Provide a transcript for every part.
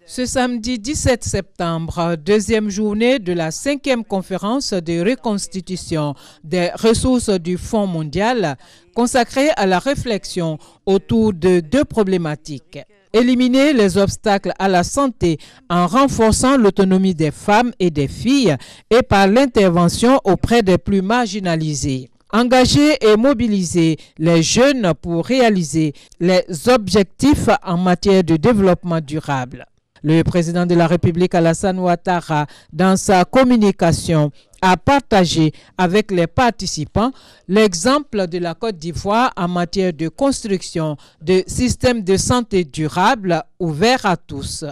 Ce samedi 17 septembre, deuxième journée de la 5e conférence de reconstitution des ressources du Fonds mondial consacrée à la réflexion autour de 2 problématiques. Éliminer les obstacles à la santé en renforçant l'autonomie des femmes et des filles et par l'intervention auprès des plus marginalisés. Engager et mobiliser les jeunes pour réaliser les objectifs en matière de développement durable. Le président de la République, Alassane Ouattara, dans sa communication, a partagé avec les participants l'exemple de la Côte d'Ivoire en matière de construction de systèmes de santé durables ouverts à tous,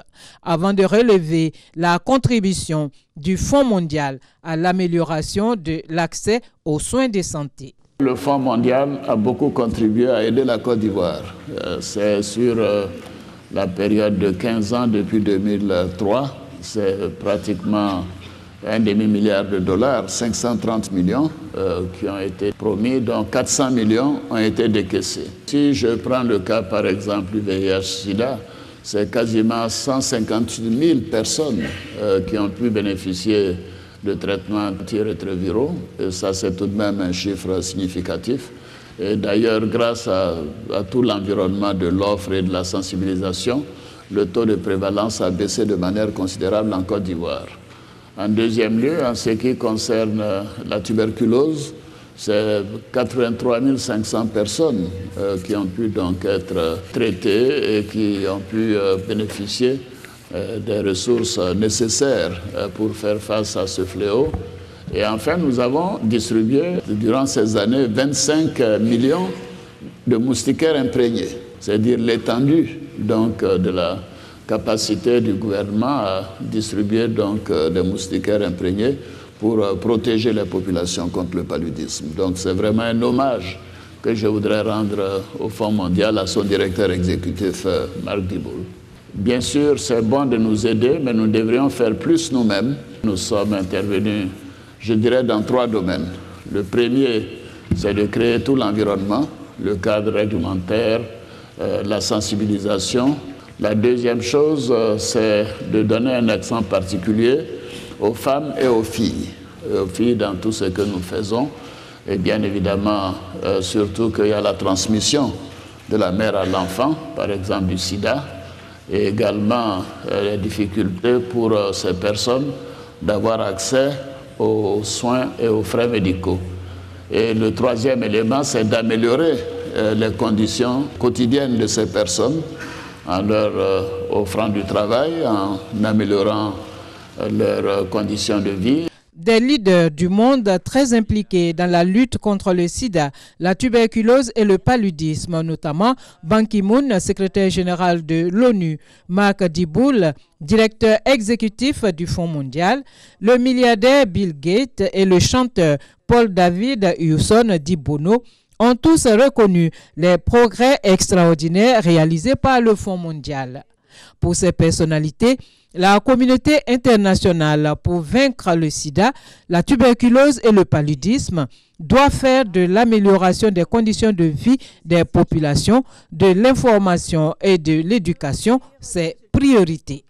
avant de relever la contribution du Fonds mondial à l'amélioration de l'accès aux soins de santé. Le Fonds mondial a beaucoup contribué à aider la Côte d'Ivoire. C'est sur la période de 15 ans depuis 2003, c'est pratiquement un demi-milliard de dollars, 530 millions qui ont été promis, dont 400 millions ont été décaissés. Si je prends le cas par exemple du VIH-Sida, c'est quasiment 158 000 personnes qui ont pu bénéficier de traitements antirétroviraux, et ça c'est tout de même un chiffre significatif. Et d'ailleurs, grâce à tout l'environnement de l'offre et de la sensibilisation, le taux de prévalence a baissé de manière considérable en Côte d'Ivoire. En deuxième lieu, en ce qui concerne la tuberculose, c'est 83 500 personnes qui ont pu donc être traitées et qui ont pu bénéficier des ressources nécessaires pour faire face à ce fléau. Et enfin, nous avons distribué durant ces années 25 millions de moustiquaires imprégnés, c'est-à-dire l'étendue donc de la capacité du gouvernement à distribuer donc des moustiquaires imprégnés pour protéger les populations contre le paludisme. Donc c'est vraiment un hommage que je voudrais rendre au Fonds mondial, à son directeur exécutif Marc Diboul. Bien sûr, c'est bon de nous aider, mais nous devrions faire plus nous-mêmes. Nous sommes intervenus, je dirais, dans 3 domaines. Le premier, c'est de créer tout l'environnement, le cadre réglementaire, la sensibilisation. La deuxième chose, c'est de donner un accent particulier aux femmes et aux filles dans tout ce que nous faisons. Et bien évidemment, surtout qu'il y a la transmission de la mère à l'enfant, par exemple du sida, et également les difficultés pour ces personnes d'avoir accès aux soins et aux frais médicaux. Et le troisième élément, c'est d'améliorer les conditions quotidiennes de ces personnes en leur offrant du travail, en améliorant leurs conditions de vie. Des leaders du monde très impliqués dans la lutte contre le sida, la tuberculose et le paludisme, notamment Ban Ki-moon, secrétaire général de l'ONU, Marc Diboul, directeur exécutif du Fonds mondial, le milliardaire Bill Gates et le chanteur Paul David Hewson dit Bono ont tous reconnu les progrès extraordinaires réalisés par le Fonds mondial. Pour ces personnalités, la communauté internationale, pour vaincre le sida, la tuberculose et le paludisme, doit faire de l'amélioration des conditions de vie des populations, de l'information et de l'éducation ses priorités.